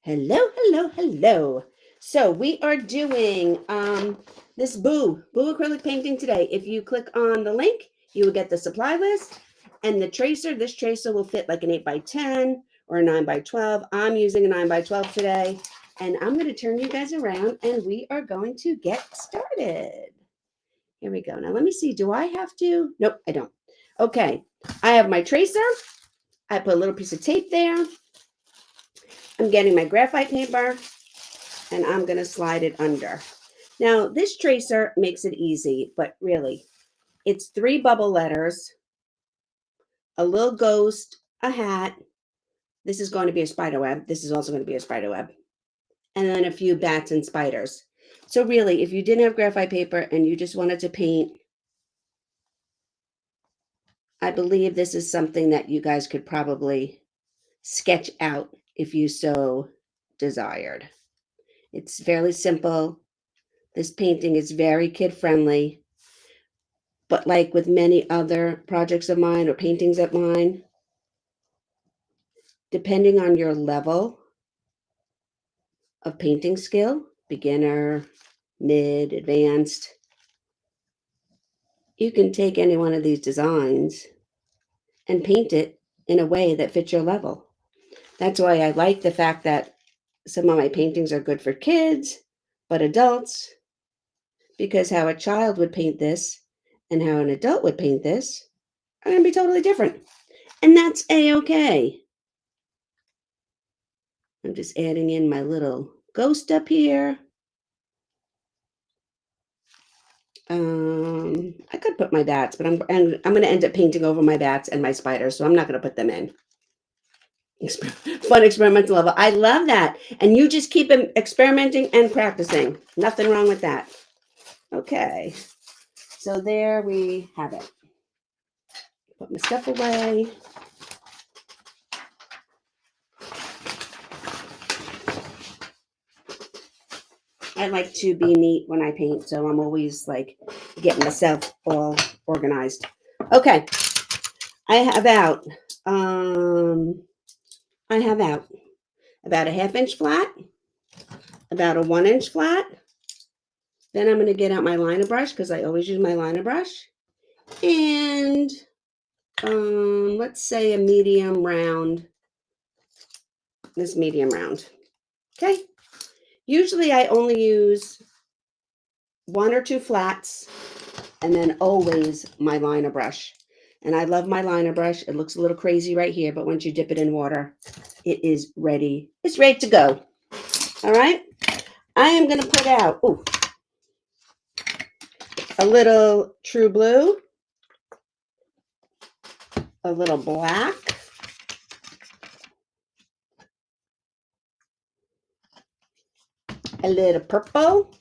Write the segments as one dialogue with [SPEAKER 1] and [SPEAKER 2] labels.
[SPEAKER 1] Hello, hello, hello. So we are doing this Boo acrylic painting today. If you click on the link, you will get the supply list and the tracer. This tracer will fit like an 8x10 or a 9x12. I'm using a 9x12 today, and I'm going to turn you guys around and we are going to get started. Here we go. Now let me see. Do I have to? Nope, I don't. Okay, I have my tracer. I put a little piece of tape there. I'm getting my graphite paper and I'm going to slide it under. Now, this tracer makes it easy, but really, it's 3 bubble letters, a little ghost, a hat. This is going to be a spider web. This is also going to be a spider web. And then a few bats and spiders. So really, if you didn't have graphite paper and you just wanted to paint, I believe this is something that you guys could probably sketch out if you so desired. It's fairly simple. This painting is very kid-friendly, but like with many other projects of mine or paintings of mine, depending on your level of painting skill, beginner, mid, advanced, you can take any one of these designs and paint it in a way that fits your level. That's why I like the fact that some of my paintings are good for kids, but adults, because how a child would paint this and how an adult would paint this are going to be totally different. And that's a-okay. I'm just adding in my little ghost up here. I could put my bats, but I'm going to end up painting over my bats and my spiders, so I'm not going to put them in. Fun experimental level. I love that. And you just keep experimenting and practicing. Nothing wrong with that. Okay. So there we have it. Put my stuff away. I like to be neat when I paint, so I'm always like getting myself all organized. Okay. I have out about a 1/2 inch flat, about a 1 inch flat. Then I'm going to get out my liner brush because I always use my liner brush. And let's say a medium round, this medium round. Okay. Usually I only use 1 or 2 flats and then always my liner brush. And I love my liner brush. It looks a little crazy right here, but once you dip it in water, it is ready. It's ready to go. All right. I am going to put out a little true blue, a little black, a little purple,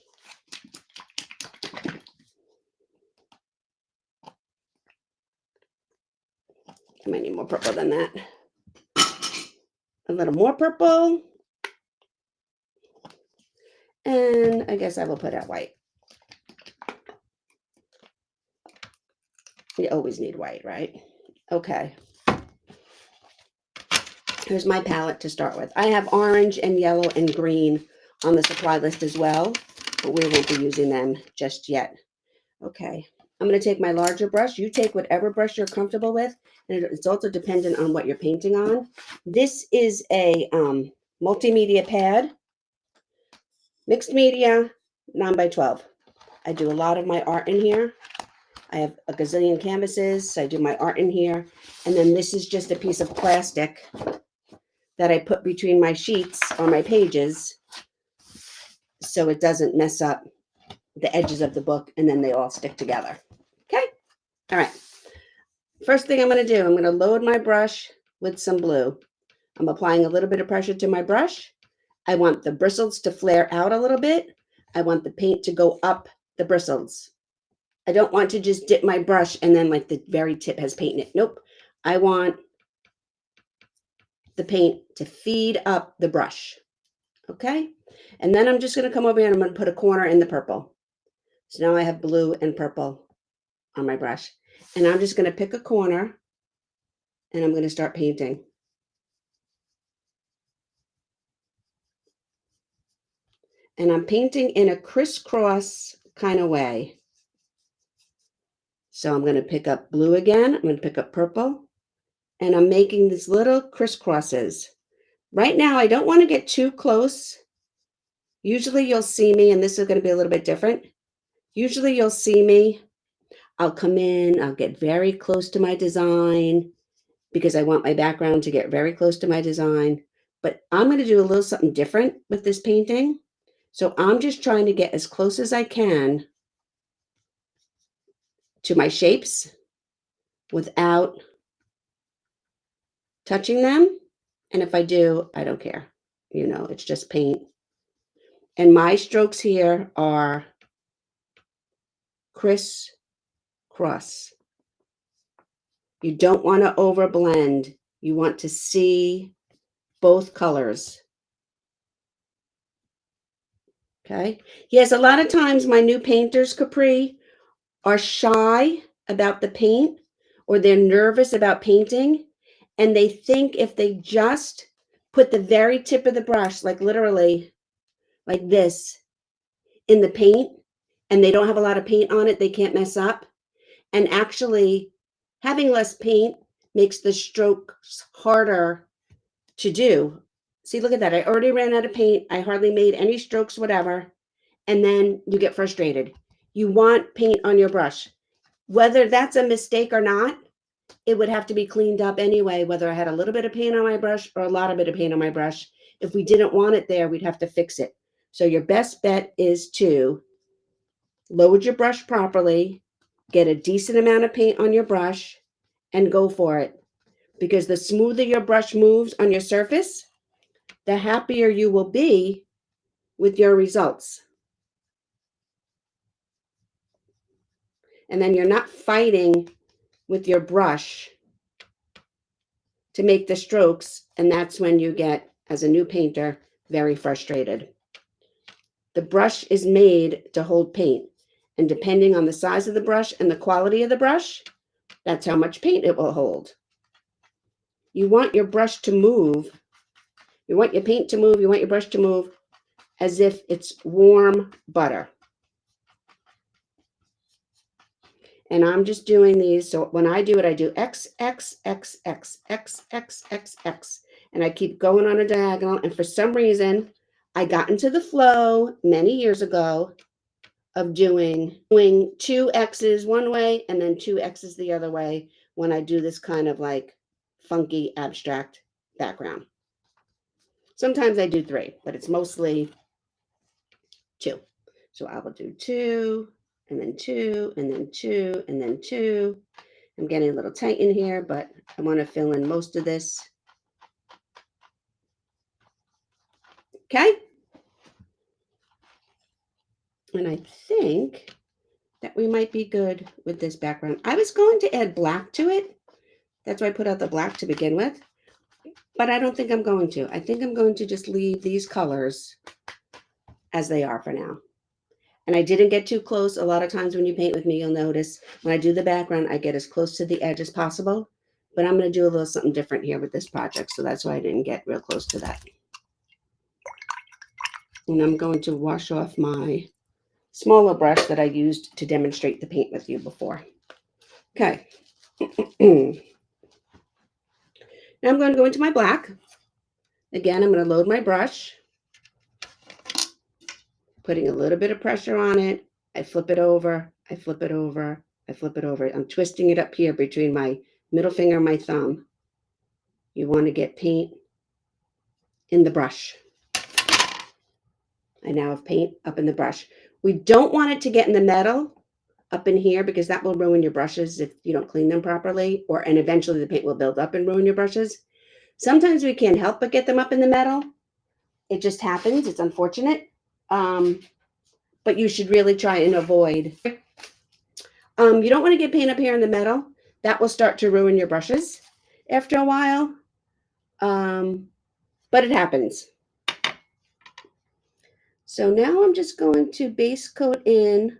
[SPEAKER 1] I might need more purple than that, a little more purple, and I guess I will put out white. You always need white, right? Okay. Here's my palette to start with. I have orange and yellow and green on the supply list as well, but we won't be using them just yet. Okay. I'm going to take my larger brush. You take whatever brush you're comfortable with, and it's also dependent on what you're painting on. This is a multimedia pad, mixed media, 9x12. I do a lot of my art in here. I have a gazillion canvases, so I do my art in here. And then this is just a piece of plastic that I put between my sheets or my pages so it doesn't mess up the edges of the book and then they all stick together. Okay? All right. First thing I'm going to do, I'm going to load my brush with some blue. I'm applying a little bit of pressure to my brush. I want the bristles to flare out a little bit. I want the paint to go up the bristles. I don't want to just dip my brush and then like the very tip has paint in it. Nope. I want the paint to feed up the brush. Okay. And then I'm just going to come over here and I'm going to put a corner in the purple. So now I have blue and purple on my brush. And I'm just going to pick a corner and I'm going to start painting. And I'm painting in a crisscross kind of way. So I'm going to pick up blue again. I'm going to pick up purple. And I'm making these little crisscrosses. Right now, I don't want to get too close. Usually you'll see me, and this is going to be a little bit different. Usually you'll see me. I'll come in. I'll get very close to my design because I want my background to get very close to my design. But I'm going to do a little something different with this painting. So I'm just trying to get as close as I can to my shapes without touching them. And if I do, I don't care. You know, it's just paint. And my strokes here are crisscross. You don't want to overblend. You want to see both colors. Okay. Yes, a lot of times my new painters, Capri, are shy about the paint, or they're nervous about painting, and they think if they just put the very tip of the brush, like literally like this, in the paint, and they don't have a lot of paint on it, they can't mess up. And actually, having less paint makes the strokes harder to do. See, look at that. I already ran out of paint. I hardly made any strokes, whatever. And then you get frustrated. You want paint on your brush. Whether that's a mistake or not, it would have to be cleaned up anyway, whether I had a little bit of paint on my brush or a lot of bit of paint on my brush. If we didn't want it there, we'd have to fix it. So your best bet is to load your brush properly, get a decent amount of paint on your brush, and go for it. Because the smoother your brush moves on your surface, the happier you will be with your results. And then you're not fighting with your brush to make the strokes, and that's when you get, as a new painter, very frustrated. The brush is made to hold paint, and depending on the size of the brush and the quality of the brush, that's how much paint it will hold. You want your brush to move. You want your paint to move. You want your brush to move as if it's warm butter. And I'm just doing these. So when I do it, I do X, X, X, X, X, X, X, X. And I keep going on a diagonal. And for some reason, I got into the flow many years ago of doing two X's one way and then two X's the other way when I do this kind of like funky abstract background. Sometimes I do three, but it's mostly two. So I will do two, and then two, and then two, and then two. I'm getting a little tight in here, but I want to fill in most of this. Okay. And I think that we might be good with this background. I was going to add black to it. That's why I put out the black to begin with. But I don't think I'm going to. I think I'm going to just leave these colors as they are for now. And I didn't get too close. A lot of times when you paint with me, you'll notice when I do the background, I get as close to the edge as possible. But I'm going to do a little something different here with this project. So that's why I didn't get real close to that. And I'm going to wash off my smaller brush that I used to demonstrate the paint with you before. Okay. Now I'm going to go into my black. Again, I'm going to load my brush, putting a little bit of pressure on it. I flip it over, I flip it over, I flip it over. I'm twisting it up here between my middle finger and my thumb. You want to get paint in the brush. I now have paint up in the brush. We don't want it to get in the metal up in here because that will ruin your brushes if you don't clean them properly, and eventually the paint will build up and ruin your brushes. Sometimes we can't help but get them up in the metal. It just happens. It's unfortunate. But you should really try and avoid. You don't want to get paint up here in the metal. That will start to ruin your brushes after a while. But it happens. So now I'm just going to base coat in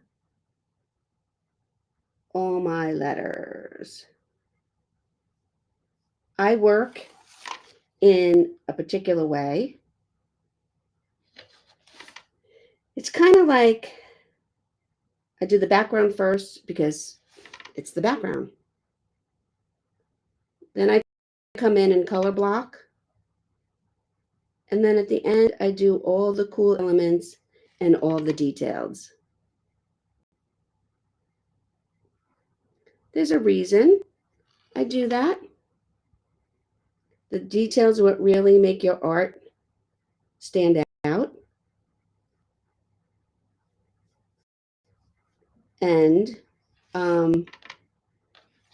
[SPEAKER 1] all my letters. I work in a particular way. It's kind of like I do the background first because it's the background. Then I come in and color block. And then at the end, I do all the cool elements and all the details. There's a reason I do that. The details are what really make your art stand out. And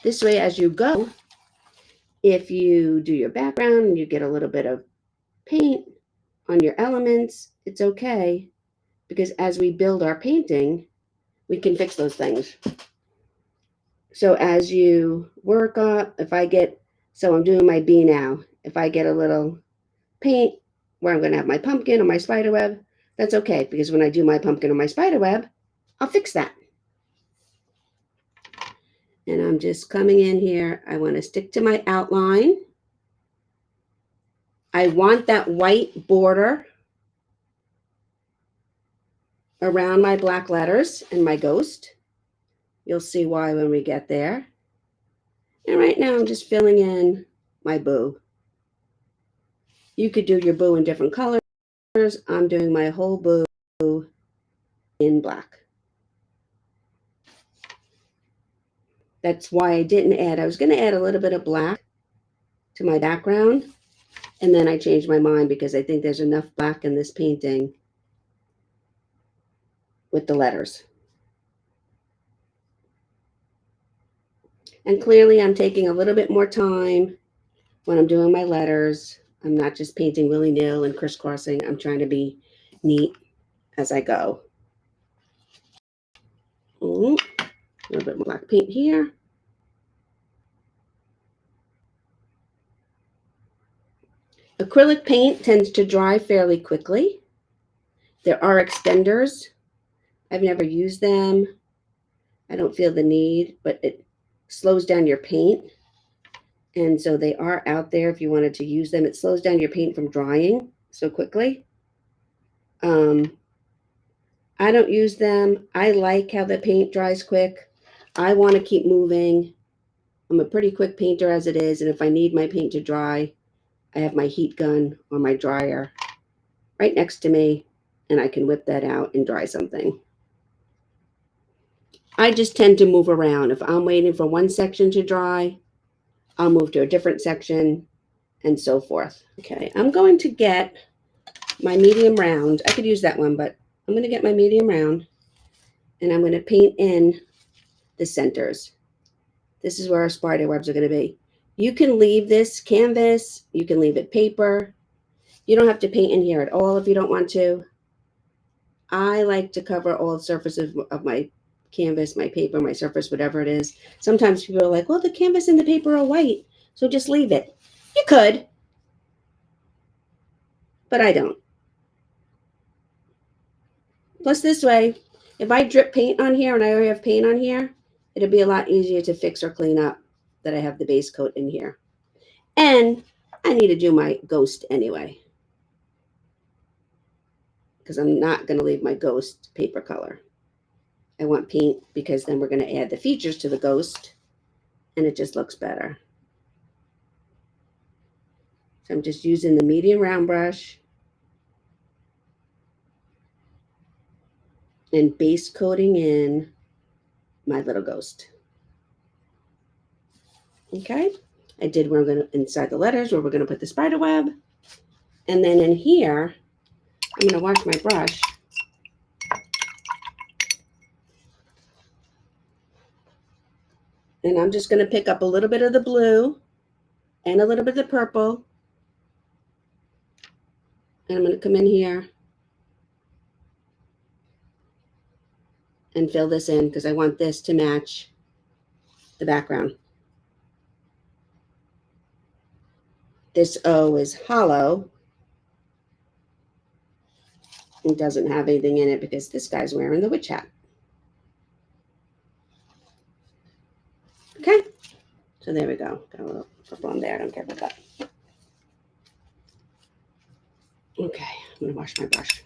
[SPEAKER 1] this way, as you go, if you do your background and you get a little bit of paint on your elements, it's okay, because as we build our painting, we can fix those things. So as you work up, so I'm doing my bee now. If I get a little paint where I'm going to have my pumpkin or my spider web, that's okay, because when I do my pumpkin or my spider web, I'll fix that. And I'm just coming in here. I want to stick to my outline. I want that white border around my black letters and my ghost. You'll see why when we get there. And right now I'm just filling in my boo. You could do your boo in different colors. I'm doing my whole boo in black. That's why I didn't add. I was going to add a little bit of black to my background. And then I changed my mind because I think there's enough black in this painting with the letters. And clearly I'm taking a little bit more time when I'm doing my letters. I'm not just painting willy-nilly and crisscrossing. I'm trying to be neat as I go. A little bit more black paint here. Acrylic paint tends to dry fairly quickly. There are extenders. I've never used them. I don't feel the need, but it slows down your paint. And so they are out there if you wanted to use them. It slows down your paint from drying so quickly. I don't use them. I like how the paint dries quick. I want to keep moving. I'm a pretty quick painter as it is. And if I need my paint to dry, I have my heat gun or my dryer right next to me, and I can whip that out and dry something. I just tend to move around. If I'm waiting for one section to dry, I'll move to a different section and so forth. Okay, I'm going to get my medium round. I could use that one, but I'm going to get my medium round, and I'm going to paint in the centers. This is where our spider webs are going to be. You can leave this canvas. You can leave it paper. You don't have to paint in here at all if you don't want to. I like to cover all the surfaces of my canvas, my paper, my surface, whatever it is. Sometimes people are like, well, the canvas and the paper are white, so just leave it. You could, but I don't. Plus this way, if I drip paint on here and I already have paint on here, it'll be a lot easier to fix or clean up that I have the base coat in here. And I need to do my ghost anyway, because I'm not going to leave my ghost paper color. I want paint because then we're going to add the features to the ghost and it just looks better. So I'm just using the medium round brush and base coating in my little ghost. Okay, I did where I'm going to, inside the letters, where we're going to put the spider web. And then in here, I'm going to wash my brush. And I'm just going to pick up a little bit of the blue and a little bit of the purple. And I'm going to come in here and fill this in because I want this to match the background. This O is hollow. It doesn't have anything in it because this guy's wearing the witch hat. Okay, so there we go. Got a little purple on there. I don't care about that. Okay, I'm going to wash my brush.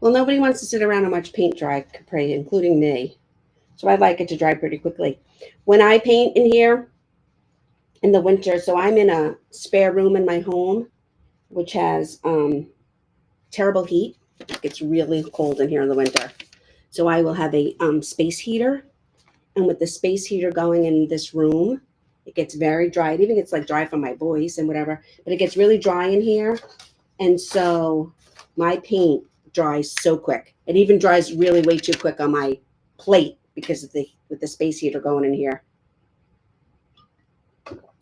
[SPEAKER 1] Well, nobody wants to sit around and watch paint dry, Capri, including me. So I like it to dry pretty quickly. When I paint in here in the winter, so I'm in a spare room in my home, which has terrible heat. It gets really cold in here in the winter. So I will have a space heater. And with the space heater going in this room, it gets very dry. It even gets like dry from my voice and whatever. But it gets really dry in here. And so my paint dries so quick. It even dries really way too quick on my plate because of with the space heater going in here.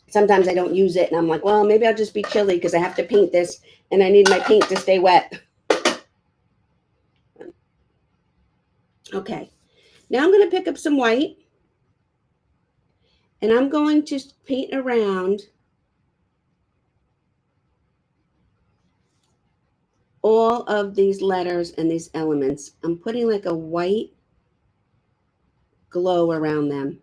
[SPEAKER 1] Sometimes I don't use it and I'm like, well, maybe I'll just be chilly because I have to paint this and I need my paint to stay wet. Okay, now I'm going to pick up some white and I'm going to paint around all of these letters and these elements. I'm putting like a white glow around them.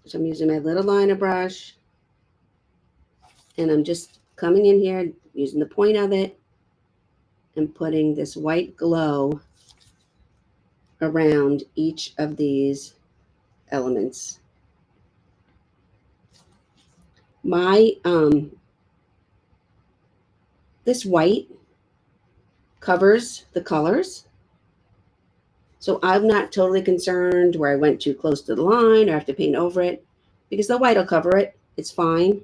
[SPEAKER 1] So I'm using my little liner brush and I'm just coming in here using the point of it and putting this white glow around each of these elements. My this white covers the colors, so I'm not totally concerned where I went too close to the line or have to paint over it because the white will cover it. It's fine.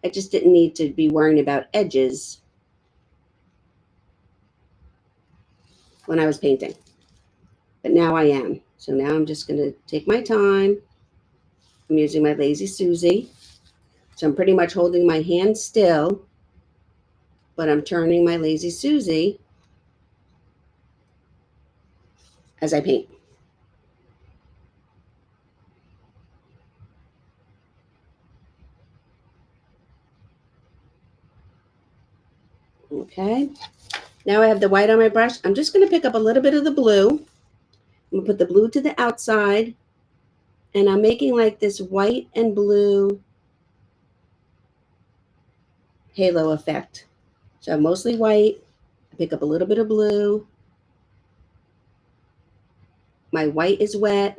[SPEAKER 1] I just didn't need to be worrying about edges when I was painting, but now I am. So now I'm just going to take my time. I'm using my Lazy Susie. So I'm pretty much holding my hand still, but I'm turning my Lazy Susie as I paint. Okay. Now I have the white on my brush. I'm just going to pick up a little bit of the blue. I'm going to put the blue to the outside, and I'm making like this white and blue halo effect. So I'm mostly white. I pick up a little bit of blue. My white is wet.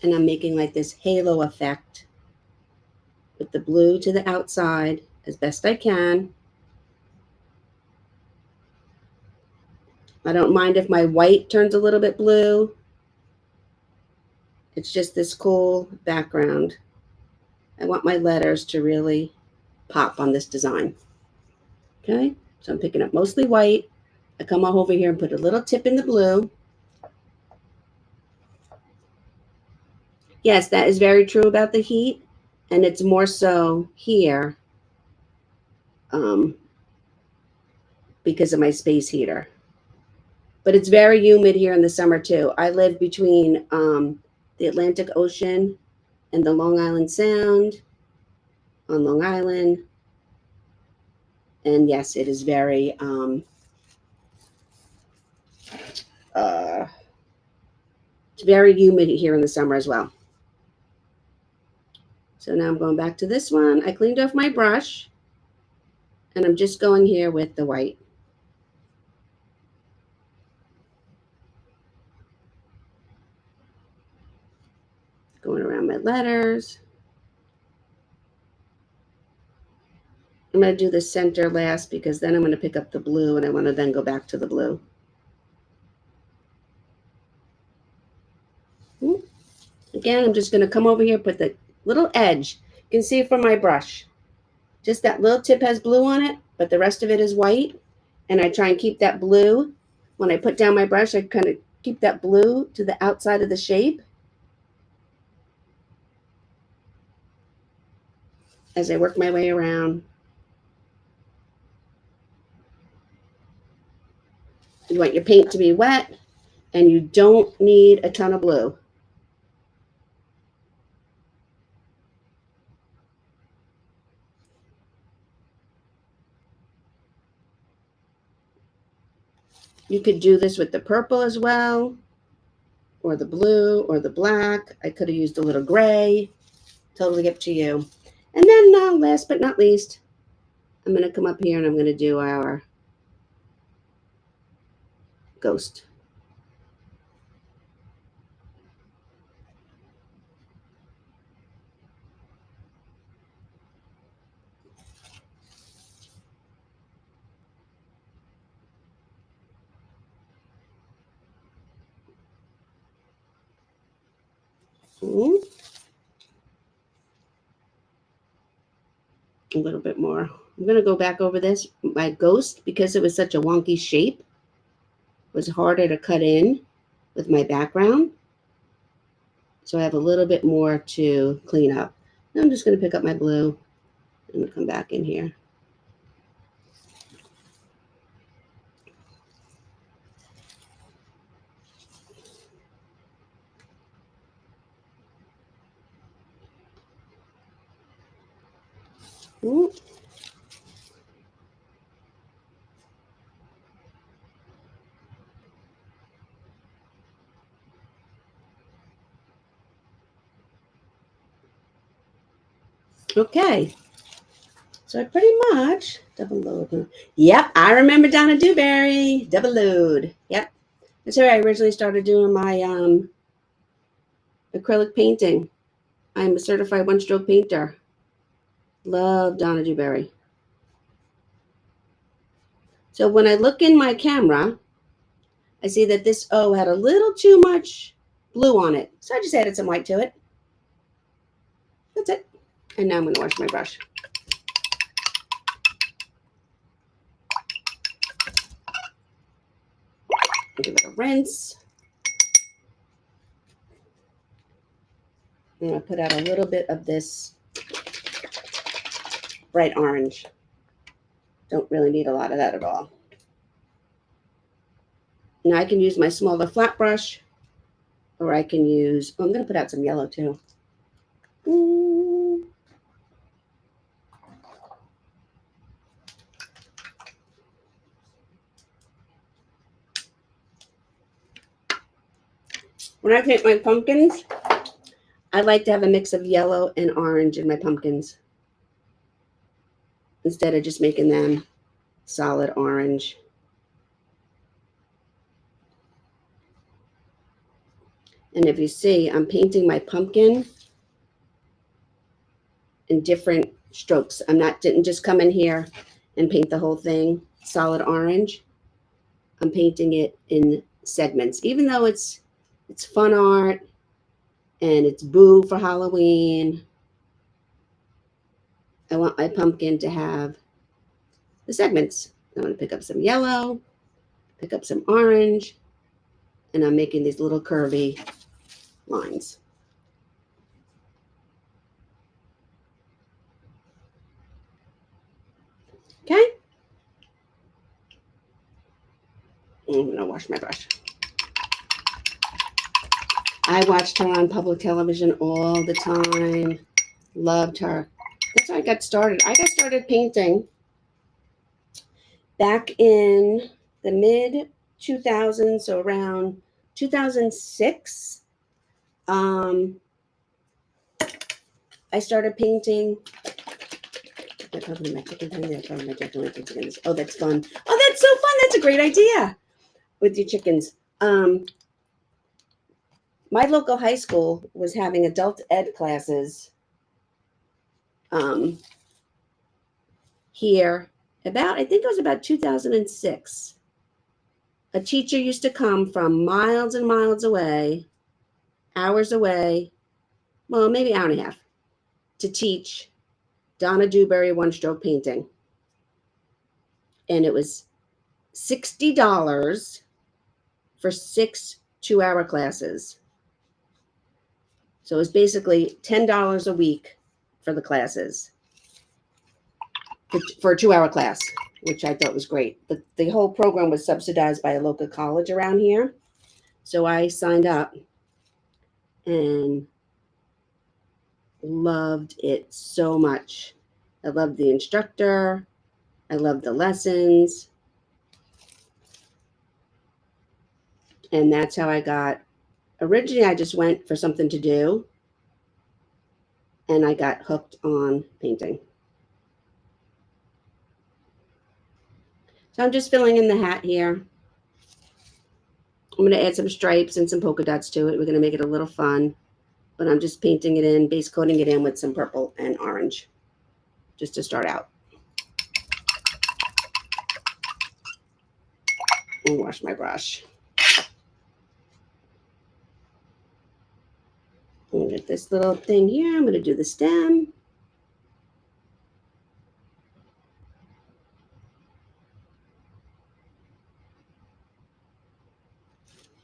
[SPEAKER 1] And I'm making like this halo effect with the blue to the outside as best I can. I don't mind if my white turns a little bit blue. It's just this cool background. I want my letters to really pop on this design. Okay, so I'm picking up mostly white. I come over here and put a little tip in the blue. Yes, that is very true about the heat, and it's more so here because of my space heater. But it's very humid here in the summer too. I live between the Atlantic Ocean and the Long Island Sound on Long Island. And yes, it is very it's very humid here in the summer as well. So now I'm going back to this one. I cleaned off my brush and I'm just going here with the white. Going around my letters. I'm going to do the center last because then I'm going to pick up the blue and I want to then go back to the blue. Again, I'm just going to come over here, put the little edge. You can see it from my brush. Just that little tip has blue on it, but the rest of it is white. And I try and keep that blue. When I put down my brush, I kind of keep that blue to the outside of the shape as I work my way around. You want your paint to be wet, and you don't need a ton of blue. You could do this with the purple as well, or the blue, or the black. I could have used a little gray. Totally up to you. And then last but not least, I'm going to come up here and I'm going to do our ghost. A little bit more. I'm going to go back over this. My ghost, because it was such a wonky shape, was harder to cut in with my background. So I have a little bit more to clean up. Now I'm just going to pick up my blue and come back in here. Ooh. Okay. So I pretty much double load. Yep, I remember Donna Dewberry. Double load. Yep. That's where I originally started doing my acrylic painting. I'm a certified one-stroke painter. Love Donna Dewberry. So when I look in my camera, I see that this O had a little too much blue on it. So I just added some white to it. That's it. And now I'm going to wash my brush. Give it a rinse. I'm going to put out a little bit of this bright orange. Don't really need a lot of that at all. Now I can use my smaller flat brush, or I can use, I'm going to put out some yellow too. When I paint my pumpkins, I like to have a mix of yellow and orange in my pumpkins, instead of just making them solid orange. And if you see, I'm painting my pumpkin in different strokes. Didn't just come in here and paint the whole thing solid orange. I'm painting it in segments, even though it's fun art and it's boo for Halloween. I want my pumpkin to have the segments. I'm going to pick up some yellow, pick up some orange, and I'm making these little curvy lines. Okay. I'm going to wash my brush. I watched her on public television all the time. Loved her. That's how I got started. I got started painting back in the mid 2000s, so around 2006. I started painting. Probably my chicken thing there. Probably my chickens. Oh, that's fun. Oh, that's so fun. That's a great idea with your chickens. My local high school was having adult ed classes here I think it was about 2006. A teacher used to come from miles and miles away, hours away, well, maybe an hour and a half, to teach Donna Dewberry one-stroke painting. And it was $60 for 6 two-hour classes. So it was basically $10 a week for the classes, for a 2-hour class, which I thought was great. The whole program was subsidized by a local college around here. So I signed up and loved it so much. I loved the instructor. I loved the lessons. And that's how I got, originally I just went for something to do. And I got hooked on painting. So I'm just filling in the hat here. I'm going to add some stripes and some polka dots to it. We're going to make it a little fun. But I'm just painting it in, base coating it in with some purple and orange, just to start out. And wash my brush. And get this little thing here. I'm going to do the stem.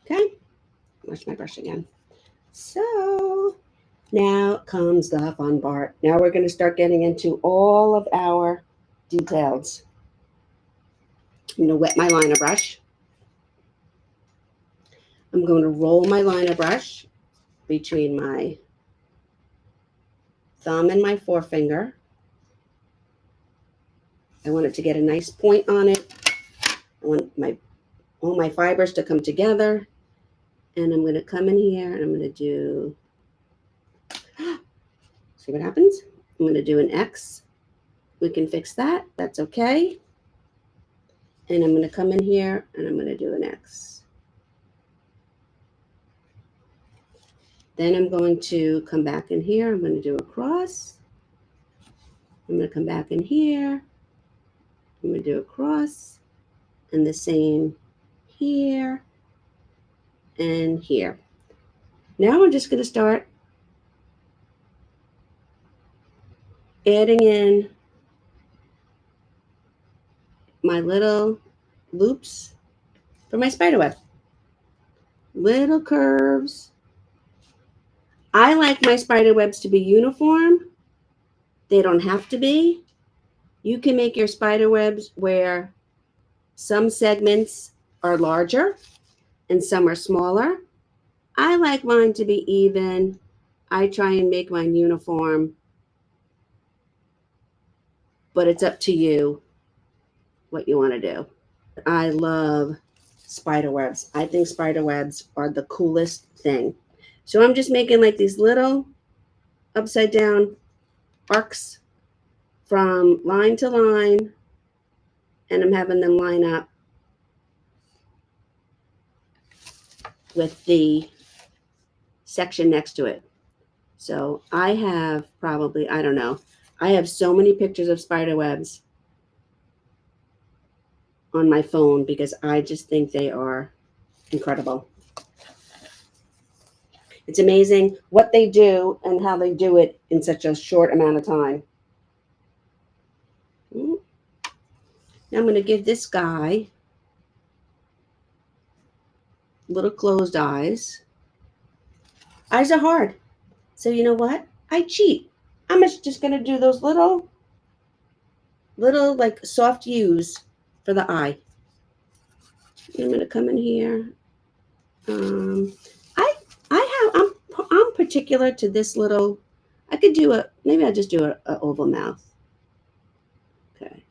[SPEAKER 1] Okay. Wash my brush again. So now comes the fun part. Now we're going to start getting into all of our details. I'm going to wet my liner brush. I'm going to roll my liner brush between my thumb and my forefinger. I want it to get a nice point on it. I want all my fibers to come together. And I'm going to come in here and I'm going to do, see what happens? I'm going to do an X. We can fix that. That's okay. And I'm going to come in here and I'm going to do an X. Then I'm going to come back in here. I'm going to do a cross. I'm going to come back in here. I'm going to do a cross. And the same here and here. Now I'm just going to start adding in my little loops for my spider web. Little curves. I like my spider webs to be uniform. They don't have to be. You can make your spider webs where some segments are larger and some are smaller. I like mine to be even. I try and make mine uniform, but it's up to you what you want to do. I love spider webs. I think spider webs are the coolest thing. So I'm just making like these little upside down arcs from line to line, and I'm having them line up with the section next to it. So I have probably, I don't know, I have so many pictures of spider webs on my phone because I just think they are incredible. It's amazing what they do and how they do it in such a short amount of time. Now I'm going to give this guy little closed eyes. Eyes are hard. So you know what? I cheat. I'm just going to do those little like soft U's for the eye. I'm going to come in here. I'm particular to this little. I could do maybe I'll just do a oval mouth. Okay.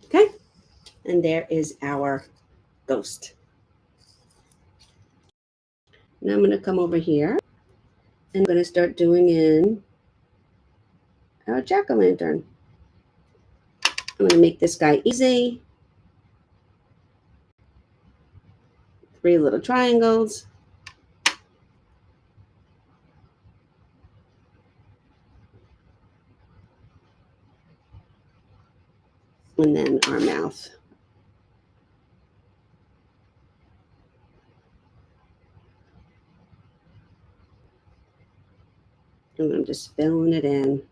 [SPEAKER 1] Okay. And there is our ghost. Now I'm going to come over here and I'm going to start doing in our jack-o'-lantern. I'm going to make this guy easy. 3 little triangles. And then our mouth. And I'm just filling it in.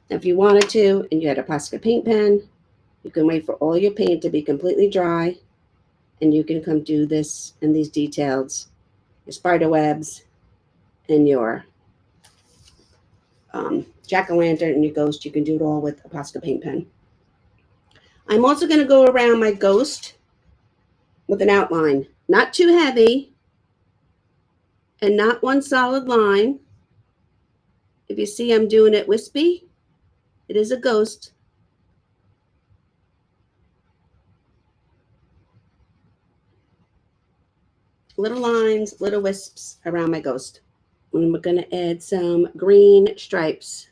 [SPEAKER 1] Now, if you wanted to, and you had a Posca paint pen, you can wait for all your paint to be completely dry, and you can come do this and these details, your spider webs, and your jack-o'-lantern and your ghost. You can do it all with a Posca paint pen. I'm also going to go around my ghost with an outline. Not too heavy, and not one solid line. If you see I'm doing it wispy, it is a ghost. Little lines, little wisps around my ghost. And we're going to add some green stripes.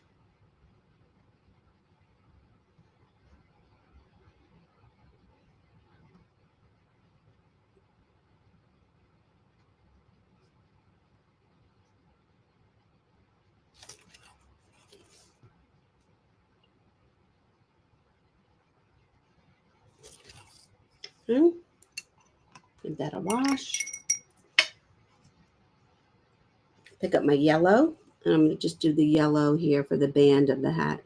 [SPEAKER 1] Okay. Give that a wash. Pick up my yellow, and I'm going to just do the yellow here for the band of the hat.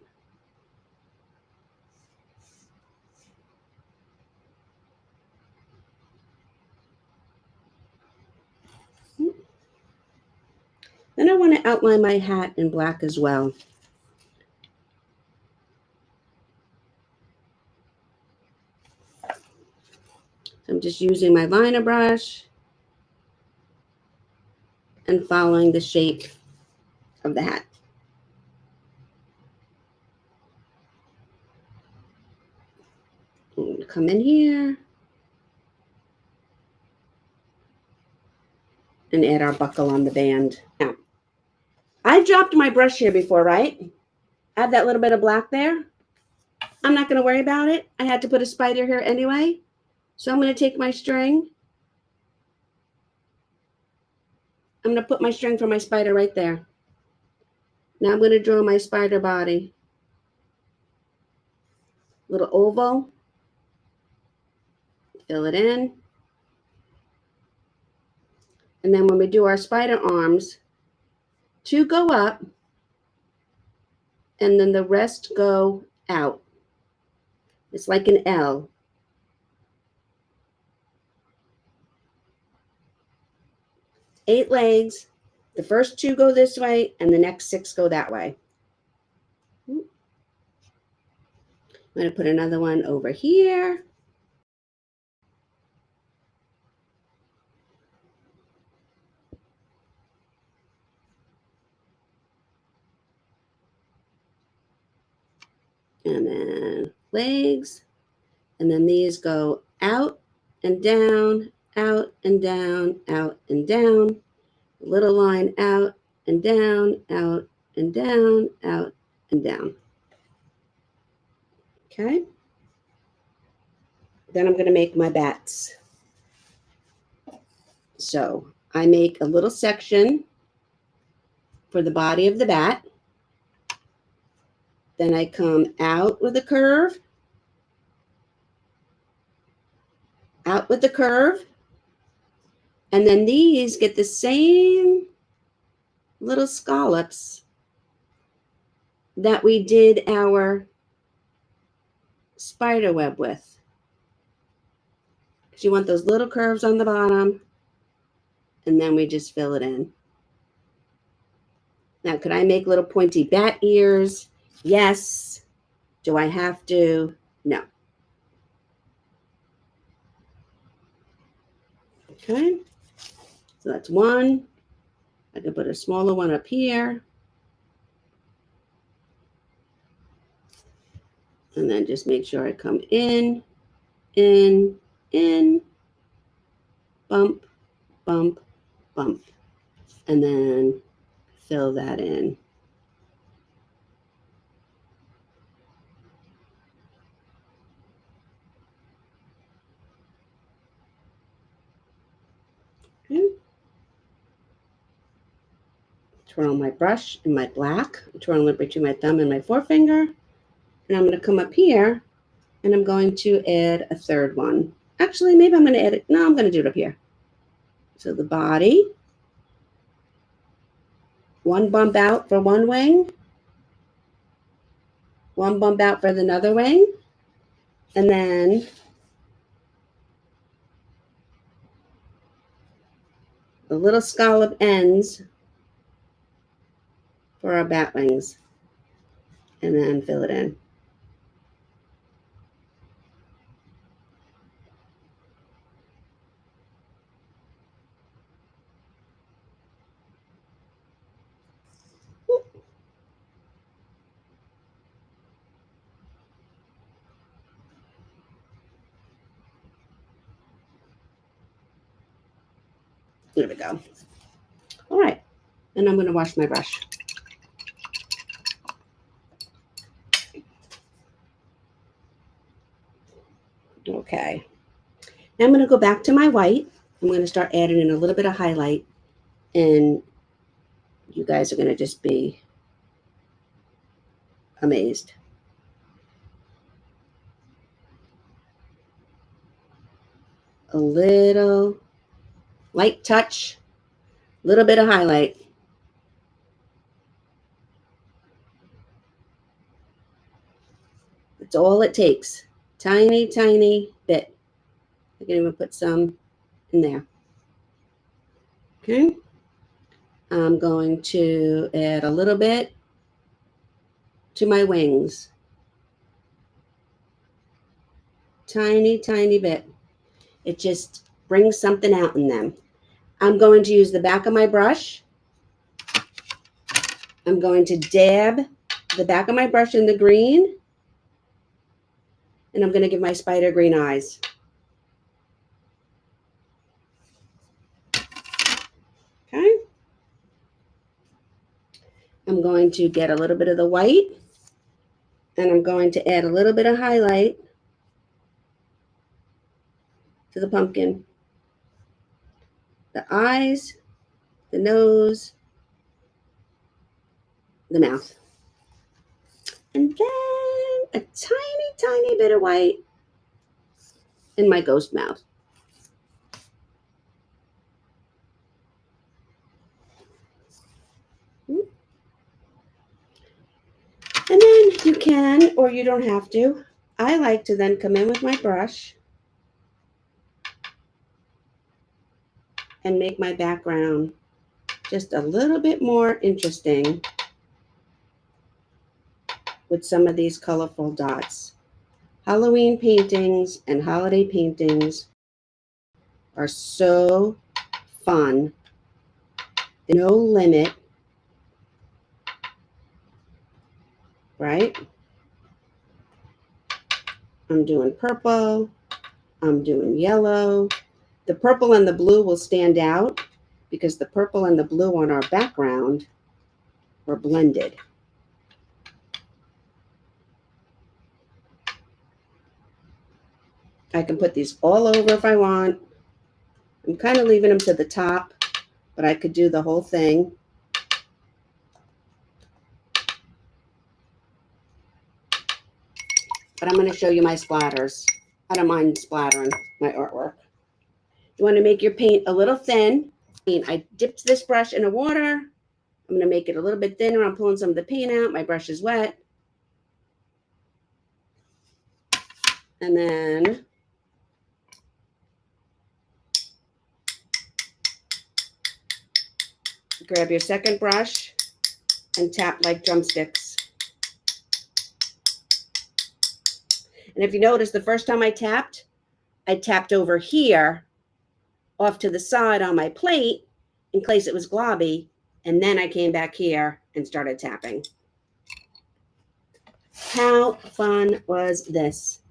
[SPEAKER 1] Then I want to outline my hat in black as well. So I'm just using my liner brush and following the shape of the hat. I'm going to come in here and add our buckle on the band. Now, I dropped my brush here before, right? Add that little bit of black there. I'm not going to worry about it. I had to put a spider here anyway. So I'm going to take my string. I'm going to put my string for my spider right there. Now I'm going to draw my spider body. Little oval. Fill it in. And then when we do our spider arms, 2 go up and then the rest go out. It's like an L. 8 legs. The first 2 go this way and the next 6 go that way. I'm going to put another one over here. And then legs. And then these go out and down, out and down, out and down. A little line out and down, out and down, out and down. Okay. Then I'm going to make my bats. So I make a little section for the body of the bat. Then I come out with a curve, out with the curve, and then these get the same little scallops that we did our spider web with. Because you want those little curves on the bottom, and then we just fill it in. Now, could I make little pointy bat ears? Yes. Do I have to? No. Okay. So that's one. I can put a smaller one up here. And then just make sure I come in, bump, bump, bump. And then fill that in. Okay. Twirl my brush in my black. Twirl it between my thumb and my forefinger. And I'm going to come up here and I'm going to add a third one. Actually, maybe I'm going to add it. No, I'm going to do it up here. So the body, one bump out for one wing, one bump out for another wing, and then the little scallop ends for our bat wings, and then fill it in. There we go. All right, and I'm going to wash my brush. Okay, now I'm going to go back to my white. I'm going to start adding in a little bit of highlight, and you guys are going to just be amazed. a little light touch, a little bit of highlight. That's all it takes. Tiny, tiny bit. I can even put some in there. Okay. I'm going to add a little bit to my wings. Tiny, tiny bit. It just brings something out in them. I'm going to use the back of my brush. I'm going to dab the back of my brush in the green. And I'm going to give my spider green eyes. Okay. I'm going to get a little bit of the white. And I'm going to add a little bit of highlight to the pumpkin. The eyes, the nose, the mouth. And then a tiny, tiny bit of white in my ghost mouth. And then you can, or you don't have to. I like to then come in with my brush and make my background just a little bit more interesting with some of these colorful dots. Halloween paintings and holiday paintings are so fun. No limit, right? I'm doing purple. I'm doing yellow. The purple and the blue will stand out because the purple and the blue on our background were blended. I can put these all over if I want. I'm kind of leaving them to the top, but I could do the whole thing. But I'm going to show you my splatters. I don't mind splattering my artwork. You want to make your paint a little thin. I dipped this brush in the water. I'm going to make it a little bit thinner. I'm pulling some of the paint out. My brush is wet. And then grab your second brush and tap like drumsticks. And if you notice, the first time I tapped over here off to the side on my plate in case it was globby. And then I came back here and started tapping. How fun was this?